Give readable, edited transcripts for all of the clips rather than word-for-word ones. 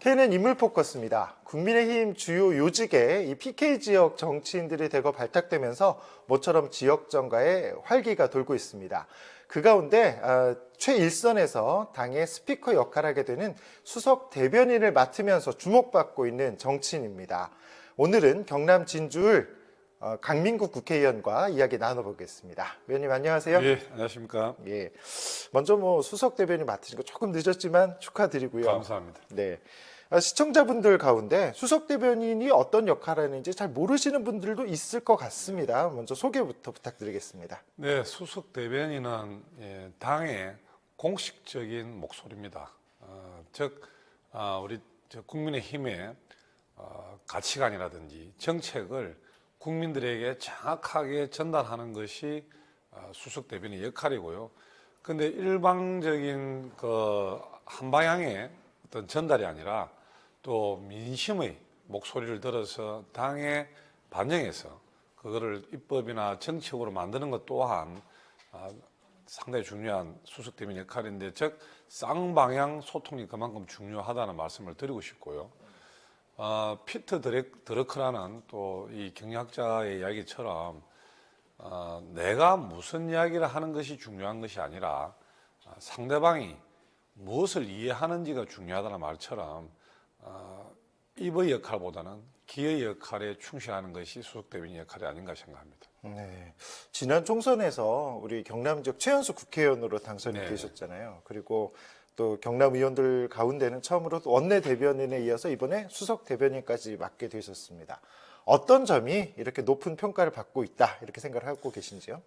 KNN 인물포커스입니다. 국민의힘 주요 요직에 이 PK 지역 정치인들이 대거 발탁되면서 모처럼 지역 정가에 활기가 돌고 있습니다. 그 가운데 최일선에서 당의 스피커 역할을 하게 되는 수석 대변인을 맡으면서 주목받고 있는 정치인입니다. 오늘은 경남 진주을 강민국 국회의원과 이야기 나눠보겠습니다. 의원님 안녕하세요. 예, 안녕하십니까. 예, 먼저 수석 대변인 맡으신 거 조금 늦었지만 축하드리고요. 감사합니다. 네. 시청자분들 가운데 수석 대변인이 어떤 역할을 하는지 잘 모르시는 분들도 있을 것 같습니다. 먼저 소개부터 부탁드리겠습니다. 네, 수석 대변인은 당의 공식적인 목소리입니다. 즉, 우리 국민의힘의 가치관이라든지 정책을 국민들에게 정확하게 전달하는 것이 수석 대변인의 역할이고요. 근데 일방적인 한 방향의 어떤 전달이 아니라 또 민심의 목소리를 들어서 당에 반영해서 그거를 입법이나 정책으로 만드는 것 또한 상당히 중요한 수석 대변인 역할인데, 즉 쌍방향 소통이 그만큼 중요하다는 말씀을 드리고 싶고요. 피트 드러크라는 또 이 경영학자의 이야기처럼 내가 무슨 이야기를 하는 것이 중요한 것이 아니라 상대방이 무엇을 이해하는지가 중요하다는 말처럼 입의 역할보다는 기의 역할에 충실하는 것이 수석 대변인 역할이 아닌가 생각합니다. 네, 지난 총선에서 우리 경남 지역 최연소 국회의원으로 당선이 되셨잖아요. 그리고 또 경남 의원들 가운데는 처음으로 원내 대변인에 이어서 이번에 수석 대변인까지 맡게 되셨습니다. 어떤 점이 이렇게 높은 평가를 받고 있다 이렇게 생각을 하고 계신지요?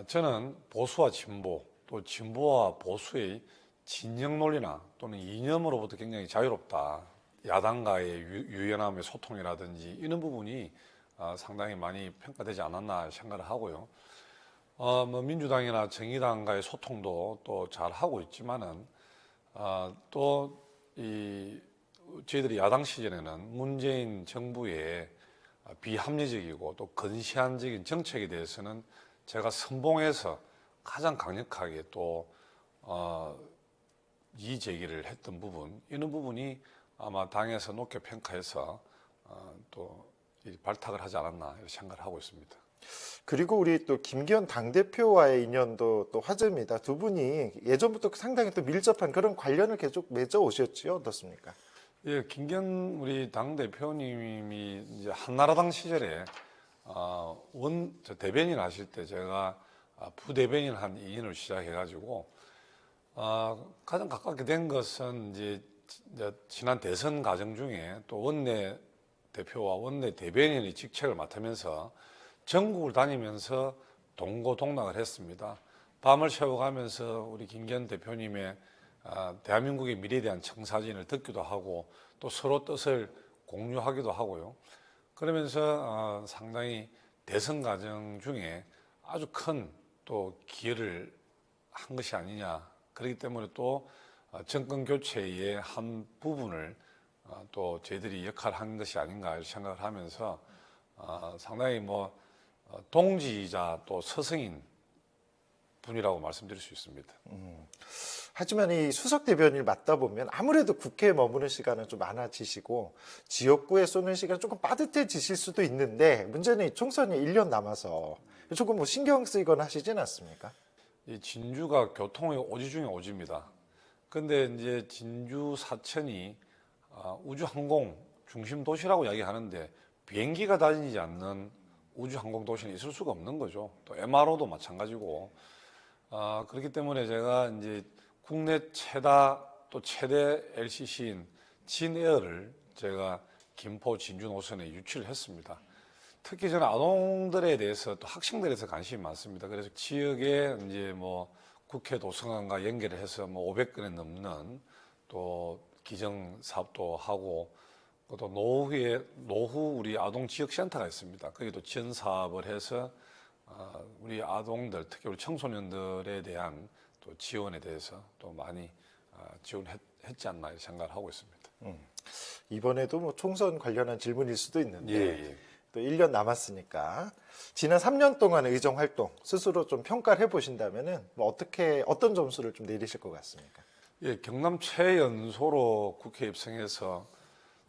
저는 보수와 진보, 또 진보와 보수의 진영 논리나 또는 이념으로부터 굉장히 자유롭다. 야당과의 유연함의 소통이라든지 이런 부분이 상당히 많이 평가되지 않았나 생각을 하고요. 민주당이나 정의당과의 소통도 또 잘 하고 있지만은 또 저희들이 야당 시절에는 문재인 정부의 비합리적이고 또 건시안적인 정책에 대해서는 제가 선봉해서 가장 강력하게 또 이의 제기를 했던 부분, 이런 부분이 아마 당에서 높게 평가해서 또 발탁을 하지 않았나 이렇게 생각을 하고 있습니다. 그리고 우리 또 김기현 당대표와의 인연도 또 화제입니다. 두 분이 예전부터 상당히 또 밀접한 그런 관련을 계속 맺어 오셨지요? 어떻습니까? 예, 김기현 우리 당대표님이 이제 한나라당 시절에 대변인 하실 때 제가 부대변인 한 2년을 시작해가지고 가장 가깝게 된 것은 이제 지난 대선 과정 중에 또 원내 대표와 원내 대변인의 직책을 맡으면서 전국을 다니면서 동고동락을 했습니다. 밤을 새워가면서 우리 김기현 대표님의 대한민국의 미래에 대한 청사진을 듣기도 하고 또 서로 뜻을 공유하기도 하고요. 그러면서 상당히 대선 과정 중에 아주 큰 또 기여를 한 것이 아니냐. 그렇기 때문에 또 정권 교체의 한 부분을 또 저희들이 역할을 한 것이 아닌가 이렇게 생각을 하면서 상당히 동지이자 또 스승인 분이라고 말씀드릴 수 있습니다. 하지만 이 수석 대변인을 맡다 보면 아무래도 국회에 머무는 시간은 좀 많아지시고 지역구에 쏘는 시간 조금 빠듯해지실 수도 있는데, 문제는 이 총선이 1년 남아서 조금 신경 쓰이거나 하시진 않습니까? 이 진주가 교통의 오지 중에 오지입니다. 근데 이제 진주 사천이 우주항공 중심 도시라고 이야기하는데 비행기가 다니지 않는 우주항공 도시는 있을 수가 없는 거죠. 또 MRO도 마찬가지고. 그렇기 때문에 제가 이제 국내 최대 LCC인 진에어를 제가 김포 진주 노선에 유치를 했습니다. 특히 저는 아동들에 대해서 또 학생들에 대해서 관심이 많습니다. 그래서 지역에 이제 국회 도서관과 연결을 해서 500건에 넘는 또 기정 사업도 하고, 또 노후 우리 아동 지역 센터가 있습니다. 거기도 지원 사업을 해서 우리 아동들, 특히 우리 청소년들에 대한 또 지원에 대해서 또 많이 지원했지 않나 생각을 하고 있습니다. 이번에도 총선 관련한 질문일 수도 있는데 예. 또 1년 남았으니까 지난 3년 동안의 의정 활동 스스로 좀 평가를 해보신다면은 어떤 점수를 좀 내리실 것 같습니까? 예, 경남 최연소로 국회에 입성해서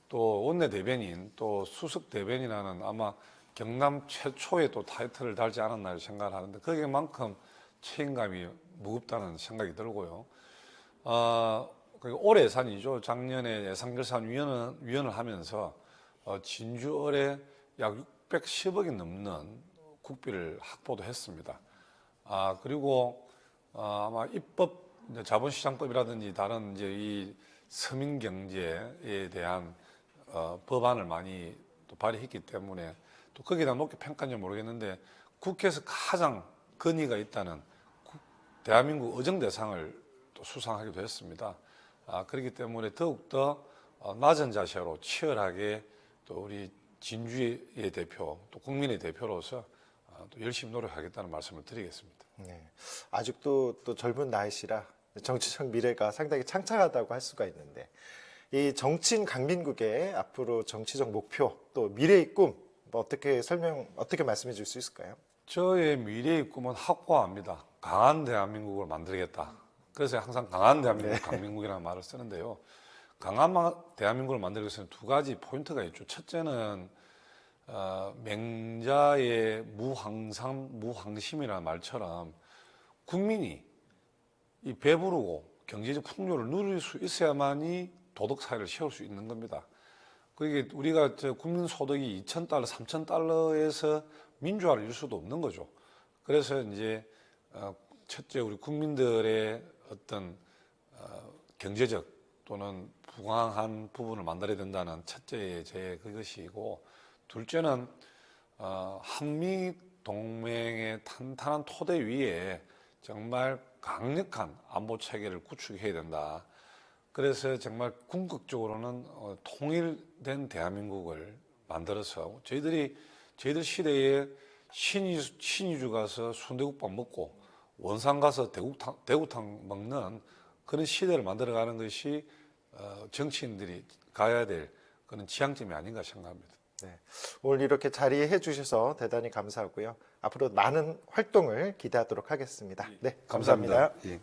또 원내대변인 또 수석대변인이라는 아마 경남 최초의 또 타이틀을 달지 않았나 생각을 하는데 거기만큼 책임감이 무겁다는 생각이 들고요. 올해 예산이죠. 작년에 예산결산위원을 하면서 진주을에 약 610억이 넘는 국비를 확보도 했습니다. 그리고 아마 입법 이제 자본시장법이라든지 다른 이제 이 서민 경제에 대한 법안을 많이 또 발의했기 때문에 또 거기다 높게 평가인지 모르겠는데 국회에서 가장 건의가 있다는 대한민국 의정대상을 또 수상하기도 했습니다. 그렇기 때문에 더욱더 낮은 자세로 치열하게 또 우리 진주의 대표 또 국민의 대표로서 또 열심히 노력하겠다는 말씀을 드리겠습니다. 네. 아직도 또 젊은 나이시라 정치적 미래가 상당히 창창하다고 할 수가 있는데 이 정치인 강민국의 앞으로 정치적 목표 또 미래의 꿈 어떻게 말씀해 줄 수 있을까요? 저의 미래의 꿈은 확고합니다. 강한 대한민국을 만들겠다. 그래서 항상 강한 대한민국, 강민국이라는 말을 쓰는데요. 강한 대한민국을 만들기 위해서는 두 가지 포인트가 있죠. 첫째는 맹자의 무황심이라는 말처럼 국민이 이 배부르고 경제적 풍요를 누릴 수 있어야만이 도덕 사회를 세울 수 있는 겁니다. 그게 우리가 국민 소득이 2,000달러, 3,000달러에서 민주화를 이룰 수도 없는 거죠. 그래서 이제 첫째 우리 국민들의 어떤 경제적 또는 부강한 부분을 만들어야 된다는 첫째의 제 그것이고, 둘째는 한미 동맹의 탄탄한 토대 위에 정말 강력한 안보 체계를 구축해야 된다. 그래서 정말 궁극적으로는 통일된 대한민국을 만들어서 저희들 시대에 신의주 가서 순대국밥 먹고 원산 가서 대구탕 먹는 그런 시대를 만들어가는 것이 정치인들이 가야 될 그런 지향점이 아닌가 생각합니다. 네. 오늘 이렇게 자리해 주셔서 대단히 감사하고요. 앞으로 많은 활동을 기대하도록 하겠습니다. 네, 감사합니다. 예.